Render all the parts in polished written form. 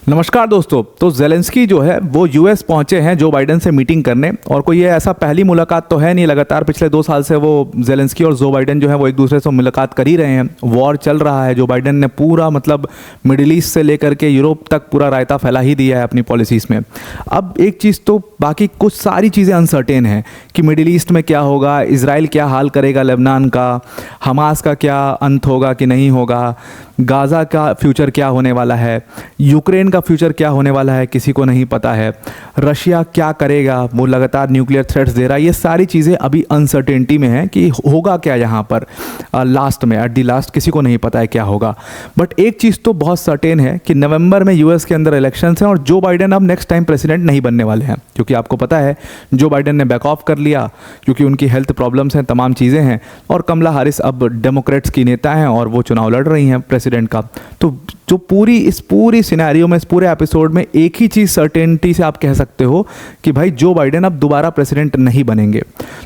नमस्कार दोस्तों। तो जेलेंस्की जो है वो यूएस पहुंचे हैं जो बाइडेन से मीटिंग करने, और कोई ये ऐसा पहली मुलाकात तो है नहीं। लगातार पिछले 2 साल से वो जेलेंस्की और जो बाइडेन जो है वो एक दूसरे से मुलाकात कर ही रहे हैं। वॉर चल रहा है, जो बाइडेन ने पूरा मिडिल ईस्ट से लेकर के यूरोप तक पूरा रायता फैला ही दिया है अपनी पॉलिसीज़ में। अब एक चीज़ तो बाकी कुछ सारी चीज़ें अनसर्टेन हैं कि मिडिल ईस्ट में क्या होगा, इजराइल क्या हाल करेगा लेबनान का, हमास का क्या अंत होगा कि नहीं होगा, गाज़ा का फ्यूचर क्या होने वाला है, यूक्रेन का फ्यूचर क्या होने वाला है किसी को नहीं पता है, रशिया क्या करेगा, वो लगातार न्यूक्लियर थ्रेट्स दे रहा है। ये सारी चीज़ें अभी अनसर्टेनिटी में हैं कि होगा क्या यहाँ पर लास्ट में, एट दी लास्ट किसी को नहीं पता है क्या होगा। बट एक चीज़ तो बहुत सर्टेन है कि नवंबर में यूएस के अंदर इलेक्शंस हैं और जो बाइडेन अब नेक्स्ट टाइम प्रेसिडेंट नहीं बनने वाले हैं, क्योंकि आपको पता है जो बाइडेन ने बैक ऑफ कर लिया क्योंकि उनकी हेल्थ प्रॉब्लम्स हैं, तमाम चीज़ें हैं, और कमला हैरिस अब डेमोक्रेट्स की नेता हैं और वो चुनाव लड़ रही हैं प्रेसिडेंट का। तो जो इस पूरी सिनेरियो में, इस पूरे एपिसोड में एक ही चीज़ सर्टेनिटी से आप कह सकते हो कि भाई जो बाइडेन अब दोबारा प्रेसिडेंट नहीं बनेंगे।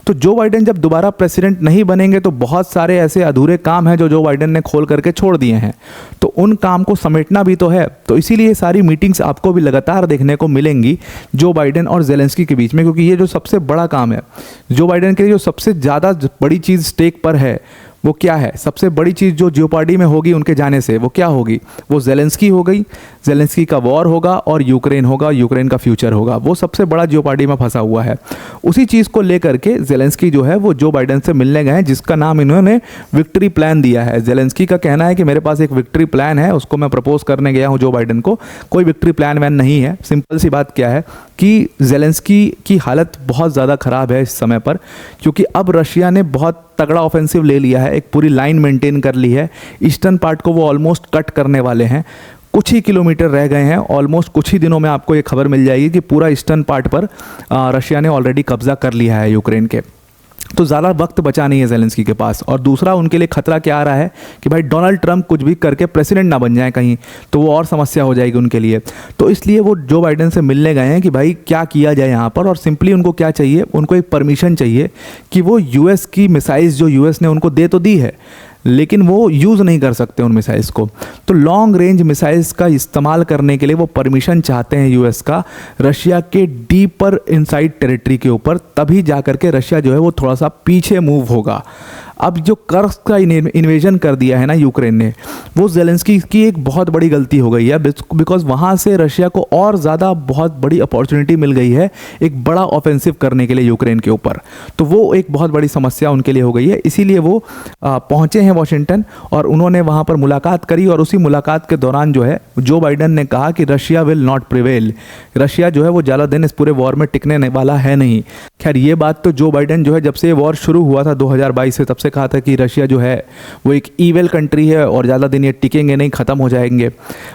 तो जो बाइडेन जब दोबारा प्रेसिडेंट नहीं बनेंगे तो बहुत सारे ऐसे अधूरे काम हैं जो बाइडेन ने खोल करके छोड़ दिए हैं, तो उन काम को समेटना भी तो है। तो इसीलिए सारी मीटिंग्स आपको भी लगातार देखने को मिलेंगी जो बाइडेन और जेलेंस्की के बीच में, क्योंकि ये जो सबसे बड़ा काम है जो बाइडेन के लिए, जो सबसे ज़्यादा बड़ी चीज़ स्टेक पर है वो क्या है, सबसे बड़ी चीज़ जो जियोपार्डी में होगी उनके जाने से, वो क्या होगी, वो जेलेंस्की हो गई। जेलेंस्की का वॉर होगा और यूक्रेन होगा, यूक्रेन का फ्यूचर होगा, वो सबसे बड़ा जियोपार्डी में फंसा हुआ है। उसी चीज़ को लेकर के जेलेंस्की जो है वो जो बाइडेन से मिलने गए हैं, जिसका नाम इन्होंने विक्ट्री प्लान दिया है। जेलेंस्की का कहना है कि मेरे पास एक विक्ट्री प्लान है, उसको मैं प्रपोज करने गया हूँ जो बाइडेन को। कोई विक्ट्री प्लान वैन नहीं है। सिंपल सी बात क्या है कि जेलेंस्की की हालत बहुत ज़्यादा ख़राब है इस समय पर, क्योंकि अब रशिया ने बहुत तगड़ा ऑफेंसिव ले लिया है, एक पूरी लाइन मेंटेन कर ली है। ईस्टर्न पार्ट को वो ऑलमोस्ट कट करने वाले हैं, कुछ ही किलोमीटर रह गए हैं। ऑलमोस्ट कुछ ही दिनों में आपको ये खबर मिल जाएगी कि पूरा ईस्टर्न पार्ट पर रशिया ने ऑलरेडी कब्जा कर लिया है यूक्रेन के। तो ज़्यादा वक्त बचा नहीं है जेलेंस्की के पास। और दूसरा उनके लिए खतरा क्या आ रहा है कि भाई डोनाल्ड ट्रंप कुछ भी करके प्रेसिडेंट ना बन जाए कहीं, तो वो और समस्या हो जाएगी उनके लिए। तो इसलिए वो जो बाइडेन से मिलने गए हैं कि भाई क्या किया जाए यहाँ पर, और सिंपली उनको क्या चाहिए, उनको एक परमिशन चाहिए कि वो यूएस की मिसाइल्स जो यूएस ने उनको दे तो दी है लेकिन वो यूज़ नहीं कर सकते उन मिसाइल्स को। तो लॉन्ग रेंज मिसाइल्स का इस्तेमाल करने के लिए वो परमिशन चाहते हैं यूएस का, रशिया के डीपर इनसाइड टेरिटरी के ऊपर। तभी जा कर के रशिया जो है वो थोड़ा सा पीछे मूव होगा। अब जो कर्स्क का इन्वेजन कर दिया है ना यूक्रेन ने, वो जेलेंस्की की एक बहुत बड़ी गलती हो गई है, बिकॉज वहाँ से रशिया को और ज़्यादा बहुत बड़ी अपॉर्चुनिटी मिल गई है एक बड़ा ऑफेंसिव करने के लिए यूक्रेन के ऊपर। तो वो एक बहुत बड़ी समस्या उनके लिए हो गई है। इसीलिए वो पहुँचे हैं वॉशिंगटन और उन्होंने वहाँ पर मुलाकात करी। और उसी मुलाकात के दौरान जो है जो बाइडेन ने कहा कि Russia will not prevail, Russia जो है वो ज़्यादा दिन इस पूरे वॉर में टिकने वाला है नहीं। खैर ये बात तो जो बाइडेन जो है जब से ये वॉर शुरू हुआ था 2022 से, तब से कहा था कि रशिया जो है वो एक ईविल कंट्री है और ज़्यादा दिन ये टिकेंगे नहीं, ख़त्म हो जाएंगे,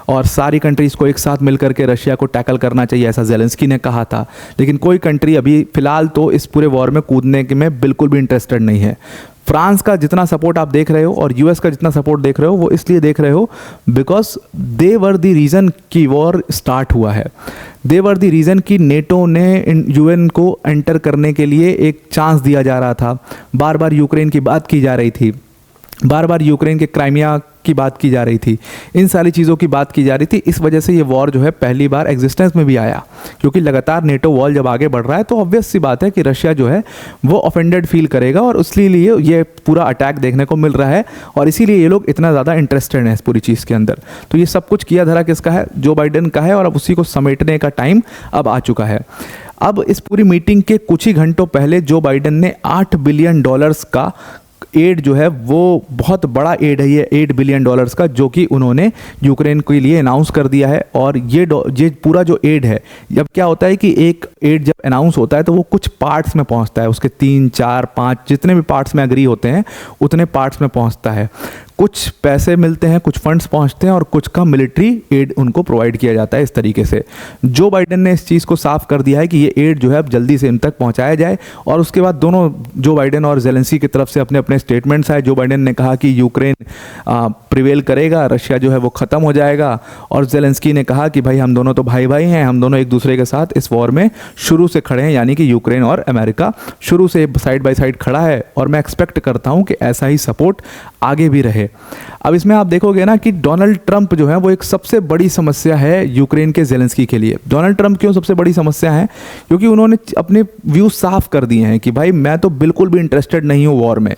और सारी कंट्रीज़ को एक साथ मिलकर के रशिया को टैकल करना चाहिए, ऐसा जेलेंस्की ने कहा था। लेकिन कोई कंट्री अभी फ़िलहाल तो इस पूरे वॉर में कूदने में बिल्कुल भी इंटरेस्टेड नहीं है। फ्रांस का जितना सपोर्ट आप देख रहे हो और यूएस का जितना सपोर्ट देख रहे हो, वो इसलिए देख रहे हो because they were the reason कि वॉर स्टार्ट हुआ है। दे वर द रीज़न कि नेटो ने यूएन को एंटर करने के लिए एक चांस दिया जा रहा था। बार बार यूक्रेन की बात की जा रही थी, बार बार यूक्रेन के क्राइमिया की बात की जा रही थी, इन सारी चीज़ों की बात की जा रही थी। इस वजह से ये वॉर जो है पहली बार एग्जिस्टेंस में भी आया, क्योंकि लगातार नेटो वॉर जब आगे बढ़ रहा है तो ऑब्वियस सी बात है कि रशिया जो है वो ऑफेंडेड फील करेगा, और इसलिए ये पूरा अटैक देखने को मिल रहा है और इसीलिए ये लोग इतना ज़्यादा इंटरेस्टेड हैं इस पूरी चीज़ के अंदर। तो ये सब कुछ किया धरा किसका है, जो बाइडेन का है, और अब उसी को समेटने का टाइम अब आ चुका है। अब इस पूरी मीटिंग के कुछ ही घंटों पहले जो बाइडेन ने $8 बिलियन का एड जो है, वो बहुत बड़ा एड है ये $8 बिलियन का, जो कि उन्होंने यूक्रेन के लिए अनाउंस कर दिया है। और ये पूरा जो एड है, अब क्या होता है कि एक एड जब अनाउंस होता है तो वो कुछ पार्ट्स में पहुंचता है, उसके 3, 4, 5 जितने भी पार्ट्स में एग्री होते हैं उतने पार्ट्स में पहुंचता है। कुछ पैसे मिलते हैं, कुछ फंड्स पहुंचते हैं और कुछ का मिलिट्री एड उनको प्रोवाइड किया जाता है। इस तरीके से जो बाइडेन ने इस चीज़ को साफ कर दिया है कि ये एड जो है अब जल्दी से इन तक पहुंचाया जाए। और उसके बाद दोनों जो बाइडेन और जेलेंस्की की तरफ से अपने अपने स्टेटमेंट्स आए। जो बाइडेन ने कहा कि यूक्रेन प्रिवेल करेगा, रशिया जो है वो ख़त्म हो जाएगा, और जेलेंस्की ने कहा कि भाई हम दोनों तो भाई भाई हैं, हम दोनों एक दूसरे के साथ इस वॉर में शुरू से खड़े हैं, यानी कि यूक्रेन और अमेरिका शुरू से साइड बाय साइड खड़ा है, और मैं एक्सपेक्ट करता हूँ कि ऐसा ही सपोर्ट आगे भी रहे। रहे। अब इसमें आप देखोगे ना कि डोनाल्ड ट्रंप जो है वो एक सबसे बड़ी समस्या है यूक्रेन के ज़ेलेंस्की के लिए। डोनाल्ड ट्रंप क्यों सबसे बड़ी समस्या है? क्योंकि उन्होंने अपने व्यूज़ साफ कर दिए हैं कि भाई मैं तो बिल्कुल भी इंटरेस्टेड नहीं हूँ वॉर में।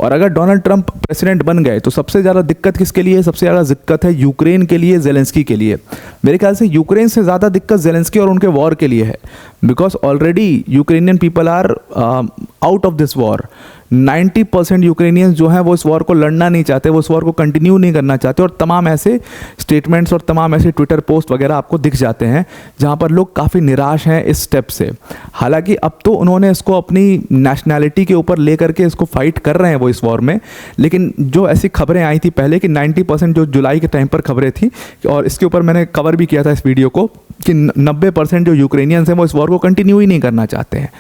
और अगर डोनाल्ड ट्रंप प्रेसिडेंट बन गए तो सबसे ज़्यादा दिक्कत किसके लिए है? सबसे ज़्यादा दिक्कत है यूक्रेन के लिए, ज़ेलेंस्की के लिए। मेरे ख्याल से यूक्रेन से ज़्यादा दिक्कत ज़ेलेंस्की और उनके वॉर के लिए है, because already Ukrainian people are out of this war. 90% Ukrainians जो हैं वो इस वॉर को लड़ना नहीं चाहते, वो इस वॉर को कंटिन्यू नहीं करना चाहते। और तमाम ऐसे स्टेटमेंट्स और तमाम ऐसे ट्विटर पोस्ट वगैरह आपको दिख जाते हैं जहां पर लोग काफ़ी निराश हैं इस स्टेप से। हालांकि अब तो उन्होंने इसको अपनी नेशनैलिटी के ऊपर लेकर के इसको फाइट कर रहे हैं वो इस वॉर में, लेकिन जो ऐसी खबरें आई थी पहले कि 90% जो जुलाई के टाइम पर खबरें थी, और इसके ऊपर मैंने कवर भी किया था इस वीडियो को, कि 90% जो यूक्रेनियंस हैं वो इस वॉर को कंटिन्यू ही नहीं करना चाहते हैं।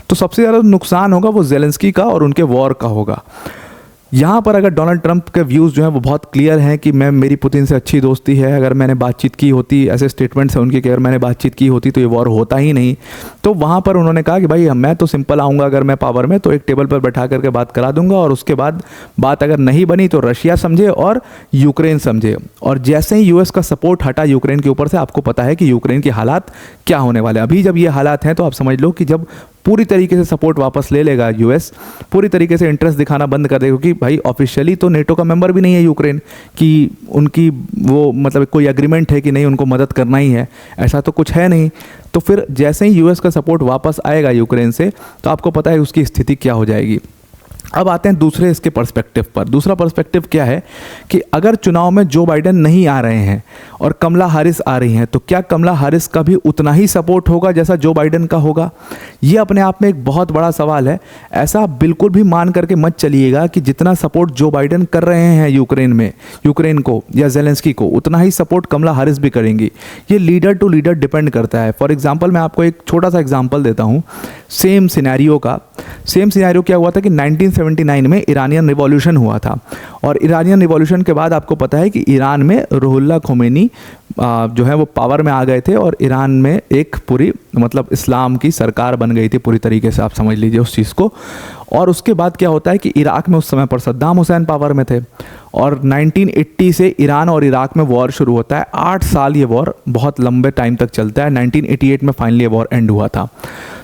तो सबसे ज़्यादा नुकसान होगा वो ज़ेलेंस्की का और उनके वॉर का होगा। यहाँ पर अगर डोनाल्ड ट्रंप के व्यूज़ जो हैं वो बहुत क्लियर हैं कि मेरी पुतिन से अच्छी दोस्ती है, अगर मैंने बातचीत की होती, ऐसे स्टेटमेंट्स हैं उनके कि अगर मैंने बातचीत की होती तो ये वॉर होता ही नहीं। तो वहाँ पर उन्होंने कहा कि भाई मैं तो सिंपल आऊँगा, अगर मैं पावर में तो एक टेबल पर बैठा करके बात करा दूंगा, और उसके बाद बात अगर नहीं बनी तो रशिया समझे और यूक्रेन समझे। और जैसे ही यूएस का सपोर्ट हटा यूक्रेन के ऊपर से, आपको पता है कि यूक्रेन के हालात क्या होने वाले हैं। अभी जब ये हालात हैं तो आप समझ लो कि जब पूरी तरीके से सपोर्ट वापस ले लेगा यूएस, पूरी तरीके से इंटरेस्ट दिखाना बंद कर देगा, क्योंकि भाई ऑफिशियली तो नेटो का मेंबर भी नहीं है यूक्रेन, कि उनकी वो मतलब कोई एग्रीमेंट है कि नहीं उनको मदद करना ही है, ऐसा तो कुछ है नहीं। तो फिर जैसे ही यूएस का सपोर्ट वापस आएगा यूक्रेन से, तो आपको पता है उसकी स्थिति क्या हो जाएगी। अब आते हैं दूसरे इसके पर्सपेक्टिव पर। दूसरा पर्सपेक्टिव क्या है कि अगर चुनाव में जो बाइडेन नहीं आ रहे हैं और कमला हैरिस आ रही हैं, तो क्या कमला हैरिस का भी उतना ही सपोर्ट होगा जैसा जो बाइडेन का होगा? ये अपने आप में एक बहुत बड़ा सवाल है। ऐसा आप बिल्कुल भी मान करके मत चलिएगा कि जितना सपोर्ट जो बाइडेन कर रहे हैं यूक्रेन को या ज़ेलेंस्की को, उतना ही सपोर्ट कमला हैरिस भी करेंगी। ये लीडर टू लीडर डिपेंड करता है। फॉर एग्जाम्पल मैं आपको एक छोटा सा एग्जाम्पल देता हूँ सेम सिनेरियो का। सेम सिनेरियो क्या हुआ था कि 1979 में ईरानियन रिवॉल्यूशन हुआ था, और ईरानियन रिवॉल्यूशन के बाद आपको पता है कि ईरान में रुहुल्ला खोमेनी जो है वो पावर में आ गए थे, और ईरान में एक पूरी मतलब इस्लाम की सरकार बन गई थी पूरी तरीके से, आप समझ लीजिए उस चीज़ को। और उसके बाद क्या होता है कि इराक में उस समय पर सद्दाम हुसैन पावर में थे, और 1980 से ईरान और इराक में वॉर शुरू होता है। 8 साल ये वॉर बहुत लंबे टाइम तक चलता है। 1988 में फाइनली ये वॉर एंड हुआ था।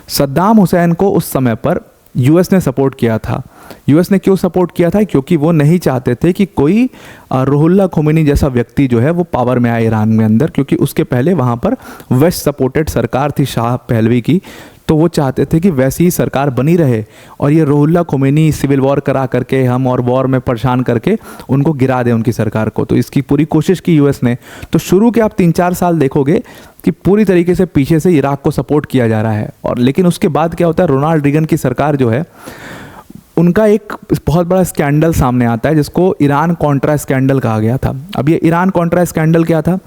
सद्दाम हुसैन को उस समय पर यूएस ने सपोर्ट किया था। यूएस ने क्यों सपोर्ट किया था? क्योंकि वो नहीं चाहते थे कि कोई रुहुल्ला खोमेनी जैसा व्यक्ति जो है वो पावर में आए ईरान में अंदर, क्योंकि उसके पहले वहाँ पर वेस्ट सपोर्टेड सरकार थी शाह पहलवी की, तो वो चाहते थे कि वैसी ही सरकार बनी रहे, और ये रुहुल्ला खोमेनी सिविल वॉर करा करके हम और वॉर में परेशान करके उनको गिरा दें उनकी सरकार को। तो इसकी पूरी कोशिश की यूएस ने। तो शुरू के आप 3-4 साल देखोगे कि पूरी तरीके से पीछे से इराक को सपोर्ट किया जा रहा है। और लेकिन उसके बाद क्या होता है, रोनाल्ड रीगन की सरकार जो है उनका एक बहुत बड़ा स्कैंडल सामने आता है जिसको ईरान कॉन्ट्रा स्कैंडल कहा गया था। अब ये ईरान कॉन्ट्रा स्कैंडल क्या था?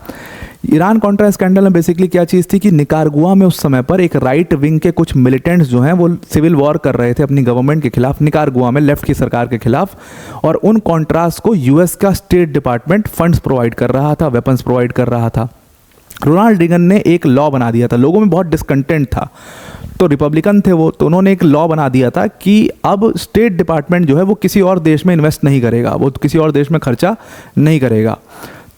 ईरान कॉन्ट्रा स्कैंडल में बेसिकली क्या चीज़ थी कि निकारागुआ में उस समय पर एक राइट विंग के कुछ मिलिटेंट्स जो हैं वो सिविल वॉर कर रहे थे अपनी गवर्नमेंट के खिलाफ, निकारागुआ में लेफ्ट की सरकार के खिलाफ। और उन कॉन्ट्रास को यूएस का स्टेट डिपार्टमेंट फंड्स प्रोवाइड कर रहा था, वेपन्स प्रोवाइड कर रहा था। रोनाल्ड रीगन ने एक लॉ बना दिया था, लोगों में बहुत डिसकंटेंट था, तो रिपब्लिकन थे वो, तो उन्होंने एक लॉ बना दिया था कि अब स्टेट डिपार्टमेंट जो है वो किसी और देश में इन्वेस्ट नहीं करेगा, वो किसी और देश में खर्चा नहीं करेगा।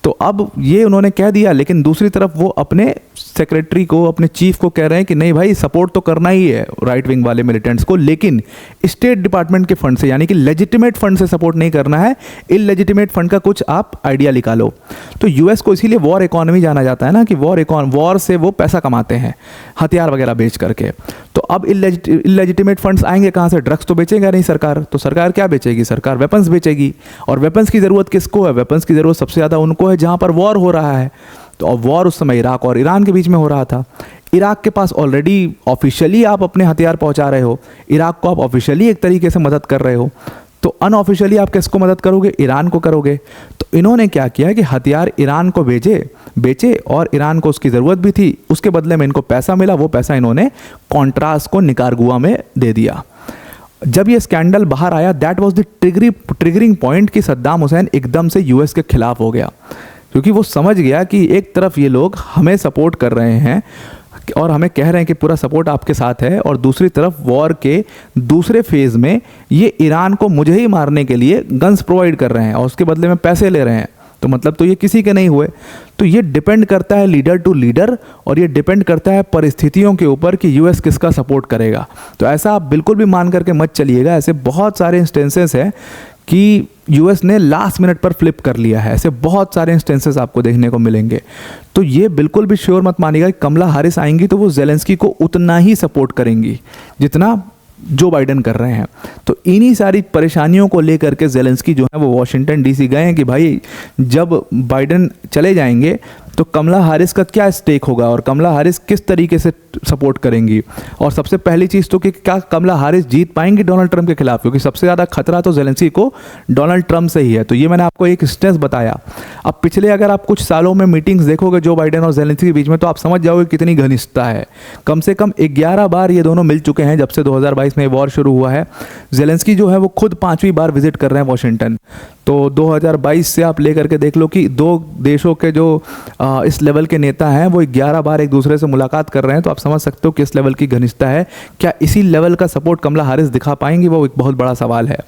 तो अब ये उन्होंने कह दिया, लेकिन दूसरी तरफ वो अपने सेक्रेटरी को, अपने चीफ को कह रहे हैं कि नहीं भाई सपोर्ट तो करना ही है राइट विंग वाले मिलिटेंट्स को, लेकिन स्टेट डिपार्टमेंट के फंड से, यानी कि लेजिटिमेट फंड से सपोर्ट नहीं करना है, इललेजिटिमेट फंड का कुछ आप आइडिया निकालो। तो यूएस को इसीलिए वॉर इकोनॉमी जाना जाता है ना, कि वॉर से वो पैसा कमाते हैं हथियार वगैरह बेच करके। तो अब इललेजिटिमेट फंड्स आएंगे कहाँ से? ड्रग्स तो बेचेगा नहीं सरकार, तो सरकार क्या बेचेगी? सरकार वेपन्स बेचेगी। और वेपन्स की ज़रूरत किसको है? वेपन्स की ज़रूरत सबसे ज़्यादा उनको है जहाँ पर वॉर हो रहा है। तो अब वॉर उस समय इराक और ईरान के बीच में हो रहा था। इराक के पास ऑलरेडी ऑफिशियली आप अपने हथियार पहुंचा रहे हो, इराक को आप ऑफिशियली एक तरीके से मदद कर रहे हो, तो अनऑफिशियली आप किसको मदद करोगे? ईरान को करोगे। तो इन्होंने क्या किया कि हथियार ईरान को बेचे और ईरान को उसकी ज़रूरत भी थी, उसके बदले में इनको पैसा मिला, वो पैसा इन्होंने कॉन्ट्रास को निकारागुआ में दे दिया। जब ये स्कैंडल बाहर आया, that was the triggering point कि सद्दाम हुसैन एकदम से यूएस के खिलाफ हो गया, क्योंकि वो समझ गया कि एक तरफ ये लोग हमें सपोर्ट कर रहे हैं और हमें कह रहे हैं कि पूरा सपोर्ट आपके साथ है, और दूसरी तरफ वॉर के दूसरे फेज़ में ये ईरान को मुझे ही मारने के लिए गन्स प्रोवाइड कर रहे हैं और उसके बदले में पैसे ले रहे हैं। तो मतलब तो ये किसी के नहीं हुए। तो ये डिपेंड करता है लीडर टू लीडर, और ये डिपेंड करता है परिस्थितियों के ऊपर कि यूएस किसका सपोर्ट करेगा। तो ऐसा आप बिल्कुल भी मान करके मत चलिएगा। ऐसे बहुत सारे इंस्टेंसेस हैं कि यूएस ने लास्ट मिनट पर फ्लिप कर लिया है। ऐसे बहुत सारे इंस्टेंसेस आपको देखने को मिलेंगे। तो ये बिल्कुल भी श्योर मत मानिएगा कि कमला हैरिस आएंगी तो वो ज़ेलेंस्की को उतना ही सपोर्ट करेंगी जितना जो बाइडन कर रहे हैं। तो इन्हीं सारी परेशानियों को लेकर के ज़ेलेंस्की जो है वो वॉशिंगटन डीसी गए हैं कि भाई जब बाइडन चले जाएंगे तो कमला हैरिस का क्या स्टेक होगा और कमला हैरिस किस तरीके से सपोर्ट करेंगी। और सबसे पहली चीज़ तो कि क्या कमला हैरिस जीत पाएंगी डोनाल्ड ट्रंप के खिलाफ, क्योंकि सबसे ज़्यादा खतरा तो ज़ेलेंस्की को डोनाल्ड ट्रंप से ही है। तो ये मैंने आपको एक स्टेंस बताया। अब पिछले अगर आप कुछ सालों में मीटिंग्स देखोगे जो बाइडन और ज़ेलेंस्की के बीच में, तो आप समझ जाओगे कितनी घनिष्ठता है। कम से कम 11 बार ये दोनों मिल चुके हैं जब से 2022 में वॉर शुरू हुआ है। ज़ेलेंस्की जो है वो खुद 5वीं बार विजिट कर रहे हैं वॉशिंगटन। तो 2022 से आप लेकर के देख लो कि दो देशों के जो इस लेवल के नेता हैं वो 11 बार एक दूसरे से मुलाकात कर रहे हैं। तो आप समझ सकते हो किस लेवल की घनिष्ठता है। क्या इसी लेवल का सपोर्ट कमला हैरिस दिखा पाएंगी, वो एक बहुत बड़ा सवाल है।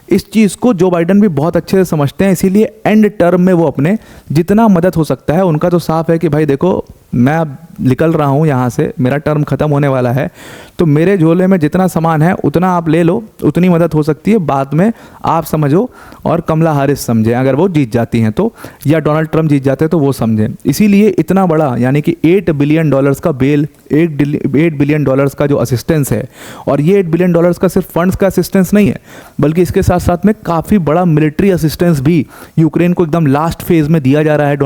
इस चीज़ को जो बाइडन भी बहुत अच्छे से समझते हैं, इसीलिए एंड टर्म में वो अपने जितना मदद हो सकता है, उनका तो साफ है कि भाई देखो मैं अब निकल रहा हूँ यहाँ से, मेरा टर्म ख़त्म होने वाला है, तो मेरे झोले में जितना सामान है उतना आप ले लो, उतनी मदद हो सकती है। बाद में आप समझो और कमला हैरिस समझें अगर वो जीत जाती हैं तो, या डोनाल्ड ट्रंप जीत जाते हैं तो वो समझें। इसीलिए इतना बड़ा यानी कि $8 बिलियन का बेल, $8 बिलियन का जो असिस्टेंस है, और ये $8 बिलियन का सिर्फ फंड्स का असिस्टेंस नहीं है, बल्कि इसके साथ साथ में काफ़ी बड़ा मिलिट्री असिस्टेंस भी यूक्रेन को एकदम लास्ट फेज़ में दिया जा रहा है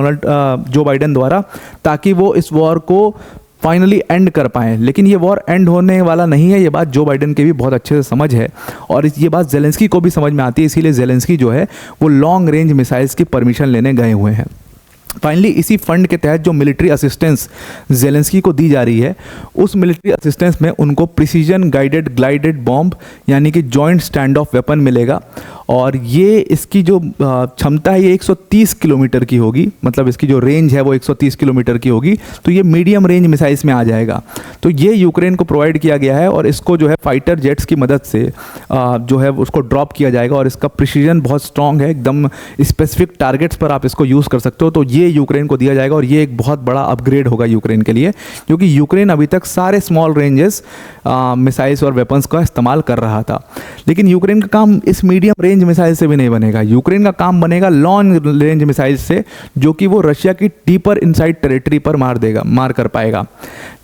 जो बाइडन द्वारा, ताकि वो इस वॉर को फाइनली एंड कर पाएँ। लेकिन ये वॉर एंड होने वाला नहीं है, ये बात जो बाइडन के भी बहुत अच्छे से समझ है, और ये बात ज़ेलेंस्की को भी समझ में आती है। इसीलिए ज़ेलेंस्की जो है वो लॉन्ग रेंज मिसाइल्स की परमिशन लेने गए हुए हैं। फाइनली इसी फंड के तहत जो मिलिट्री असिस्टेंस ज़ेलेंस्की को दी जा रही है, उस मिलिट्री असिस्टेंस में उनको प्रिसीजन गाइडेड ग्लाइडेड बॉम्ब यानी कि जॉइंट स्टैंड ऑफ वेपन मिलेगा। और ये इसकी जो क्षमता है ये 130 किलोमीटर की होगी, मतलब इसकी जो रेंज है वो 130 किलोमीटर की होगी। तो ये मीडियम रेंज मिसाइल्स में आ जाएगा। तो ये यूक्रेन को प्रोवाइड किया गया है, और इसको जो है फाइटर जेट्स की मदद से जो है उसको ड्रॉप किया जाएगा, और इसका प्रिसीजन बहुत स्ट्रॉन्ग है, एकदम स्पेसिफिक टारगेट्स पर आप इसको यूज़ कर सकते हो। तो ये यूक्रेन को दिया जाएगा, और ये एक बहुत बड़ा अपग्रेड होगा यूक्रेन के लिए, क्योंकि यूक्रेन अभी तक सारे स्मॉल रेंजेस मिसाइल्स और वेपन्स का इस्तेमाल कर रहा था। लेकिन यूक्रेन का काम इस मीडियम रेंज मिसाइल से भी नहीं बनेगा। यूक्रेन का काम बनेगा लॉन्ग रेंज मिसाइल से, जो कि वो रशिया की डीपर इनसाइड टेरिटरी पर मार कर पाएगा।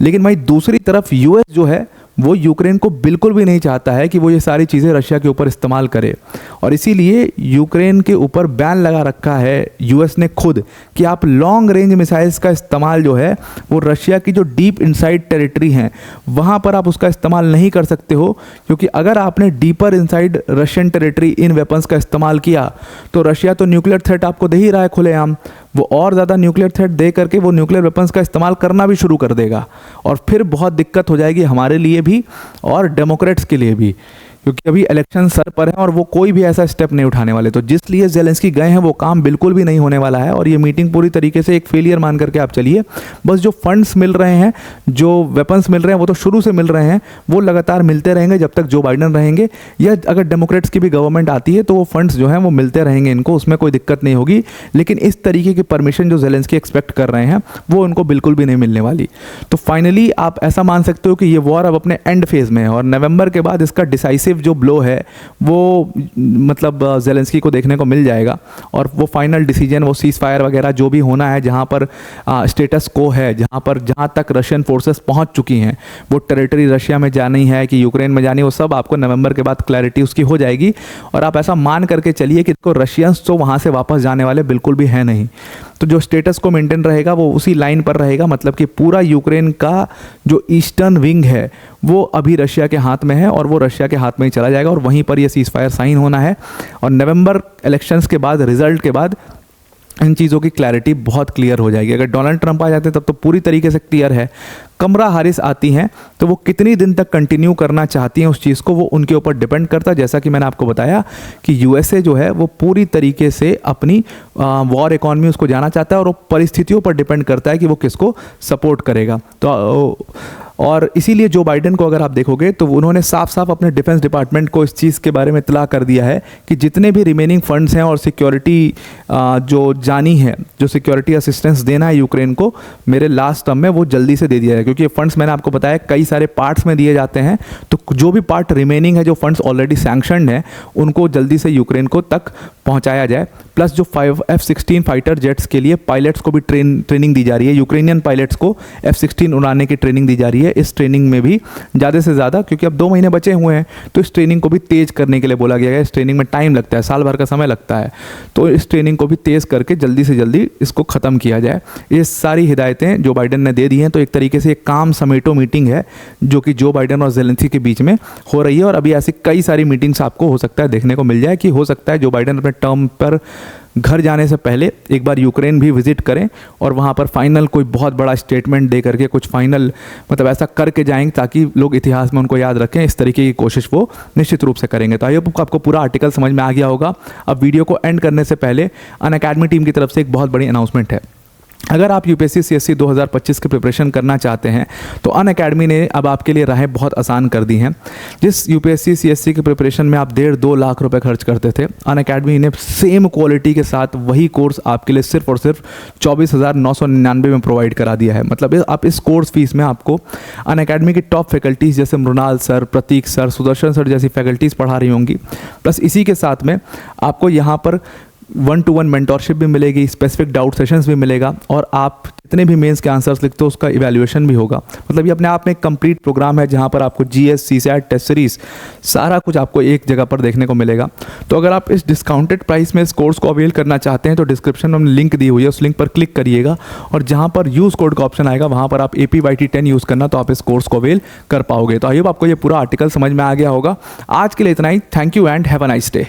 लेकिन भाई दूसरी तरफ यूएस जो है वो यूक्रेन को बिल्कुल भी नहीं चाहता है कि वो ये सारी चीज़ें रशिया के ऊपर इस्तेमाल करे, और इसीलिए यूक्रेन के ऊपर बैन लगा रखा है यूएस ने खुद कि आप लॉन्ग रेंज मिसाइल्स का इस्तेमाल जो है वो रशिया की जो डीप इनसाइड टेरिटरी हैं वहाँ पर आप उसका इस्तेमाल नहीं कर सकते हो, क्योंकि अगर आपने deeper inside Russian territory in weapons का इस्तेमाल किया तो रशिया तो न्यूक्लियर थ्रेट आपको दे ही रहा है खुलेआम, वो और ज़्यादा न्यूक्लियर थ्रेट दे करके वो न्यूक्लियर वेपन्स का इस्तेमाल करना भी शुरू कर देगा, और फिर बहुत दिक्कत हो जाएगी हमारे लिए भी और डेमोक्रेट्स के लिए भी, क्योंकि अभी इलेक्शन सर पर है और वो कोई भी ऐसा स्टेप नहीं उठाने वाले। तो जिसलिए ज़ेलेंस्की गए हैं वो काम बिल्कुल भी नहीं होने वाला है, और ये मीटिंग पूरी तरीके से एक फेलियर मान करके आप चलिए। बस जो फंड्स मिल रहे हैं, जो वेपन्स मिल रहे हैं, वो तो शुरू से मिल रहे हैं, वो लगातार मिलते रहेंगे जब तक जो बाइडन रहेंगे, या अगर डेमोक्रेट्स की भी गवर्नमेंट आती है तो वो फंड्स जो हैं वो मिलते रहेंगे इनको, उसमें कोई दिक्कत नहीं होगी। लेकिन इस तरीके की परमिशन जो ज़ेलेंस्की एक्सपेक्ट कर रहे हैं वो उनको बिल्कुल भी नहीं मिलने वाली। तो फाइनली आप ऐसा मान सकते हो कि ये वॉर अब अपने एंड फेज़ में है, और नवंबर के बाद इसका डिसाइसिव जो ब्लो है वो मतलब ज़ेलेंस्की को देखने को मिल जाएगा, और वो फाइनल डिसीजन, वो सीज फायर वगैरह जो भी होना है, जहाँ पर स्टेटस को है, जहाँ तक रशियन फोर्सेस पहुँच चुकी हैं, वो टेरिटरी रशिया में जानी है कि यूक्रेन में जानी, वो सब आपको नवंबर के बाद क्लैरिटी उसकी हो जाएगी। और आप ऐसा मान करके चलिए कि रशियंस तो वहाँ से वापस जाने वाले बिल्कुल भी हैं नहीं। तो जो स्टेटस को मेंटेन रहेगा वो उसी लाइन पर रहेगा, मतलब कि पूरा यूक्रेन का जो ईस्टर्न विंग है वो अभी रशिया के हाथ में है, और वो रशिया के हाथ में ही चला जाएगा, और वहीं पर ये सीज फायर साइन होना है। और नवंबर इलेक्शंस के बाद, रिजल्ट के बाद इन चीज़ों की क्लैरिटी बहुत क्लियर हो जाएगी। अगर डोनाल्ड ट्रंप आ जाते हैं तब तो पूरी तरीके से क्लियर है। कमला हैरिस आती हैं तो वो कितनी दिन तक कंटिन्यू करना चाहती हैं उस चीज़ को, वो उनके ऊपर डिपेंड करता है। जैसा कि मैंने आपको बताया कि यूएसए जो है वो पूरी तरीके से अपनी वॉर इकॉनमी उसको जाना चाहता है, और वो परिस्थितियों पर डिपेंड करता है कि वो किसको सपोर्ट करेगा। तो और इसीलिए जो बाइडेन को अगर आप देखोगे तो उन्होंने साफ साफ अपने डिफेंस डिपार्टमेंट को इस चीज़ के बारे में इत्तला कर दिया है कि जितने भी रिमेनिंग फंड्स हैं और सिक्योरिटी जो जानी है, जो सिक्योरिटी असिस्टेंस देना है यूक्रेन को, मेरे लास्ट टर्म में वो जल्दी से दे दिया है। क्योंकि ये फंड्स मैंने आपको बताया कई सारे पार्ट्स में दिए जाते हैं, तो जो भी पार्ट रिमेनिंग है, जो फंड्स ऑलरेडी सैंक्शनड हैं, उनको जल्दी से यूक्रेन को तक पहुंचाया जाए। प्लस जो F-16 फाइटर जेट्स के लिए पायलट्स को भी ट्रेनिंग दी जा रही है, यूक्रेनियन पायलट्स को F-16 उड़ाने की ट्रेनिंग दी जा रही है। इस ट्रेनिंग में भी ज़्यादा से ज़्यादा, क्योंकि अब 2 महीने बचे हुए हैं, तो इस ट्रेनिंग को भी तेज़ करने के लिए बोला गया है। इस ट्रेनिंग में टाइम लगता है, साल भर का समय लगता है, तो इस ट्रेनिंग को भी तेज़ करके जल्दी से जल्दी इसको ख़त्म किया जाए। ये सारी हिदायतें जो बाइडेन ने दे दी हैं। तो एक तरीके से एक काम समेटो मीटिंग है जो कि जो बाइडेन और ज़ेलेंस्की के बीच में हो रही है। और अभी ऐसी कई सारी मीटिंग्स आपको हो सकता है देखने को मिल जाए, कि हो सकता है जो बाइडेन अपने टर्म पर घर जाने से पहले एक बार यूक्रेन भी विजिट करें और वहाँ पर फाइनल कोई बहुत बड़ा स्टेटमेंट दे करके कुछ फाइनल मतलब ऐसा करके जाएंगे ताकि लोग इतिहास में उनको याद रखें। इस तरीके की कोशिश वो निश्चित रूप से करेंगे। तो आई होप आपको पूरा आर्टिकल समझ में आ गया होगा। अब वीडियो को एंड करने से पहले अनअकैडमी टीम की तरफ से एक बहुत बड़ी अनाउंसमेंट है। अगर आप यूपीएससी सीएससी 2025 की प्रिपरेशन करना चाहते हैं तो अनअकैडमी ने अब आपके लिए राहें बहुत आसान कर दी हैं। जिस यूपीएससी सीएससी की प्रिपरेशन में आप 1.5-2 लाख रुपए खर्च करते थे, अनअकैडमी ने सेम क्वालिटी के साथ वही कोर्स आपके लिए सिर्फ और सिर्फ 24,999 में प्रोवाइड करा दिया है। मतलब आप इस कोर्स फीस में आपको अनअकैडमी की टॉप फैकल्टीज़ जैसे मृणाल सर, प्रतीक सर, सुदर्शन सर जैसी फैकल्टीज़ पढ़ा रही होंगी। प्लस इसी के साथ में आपको यहाँ पर 1-to-1 मेंटोरशिप भी मिलेगी, स्पेसिफिक डाउट सेशंस भी मिलेगा, और आप जितने भी मेंस के आंसर्स लिखते हो उसका इवैल्यूएशन भी होगा। मतलब ये अपने आप में एक कंप्लीट प्रोग्राम है जहां पर आपको जीएस, सीसैट, टेस्ट सीरीज सारा कुछ आपको एक जगह पर देखने को मिलेगा। तो अगर आप इस डिस्काउंटेड प्राइस में इस कोर्स को अवेल करना चाहते हैं तो डिस्क्रिप्शन में हमने लिंक दी हुई है, उस लिंक पर क्लिक करिएगा और जहाँ पर यूज़ कोड का ऑप्शन आएगा वहाँ पर आप APYT10 यूज़ करना, तो आप इस कोर्स को अवेल कर पाओगे। तो आई होप आपको ये पूरा आर्टिकल समझ में आ गया होगा। आज के लिए इतना ही। Thank you and have a nice day.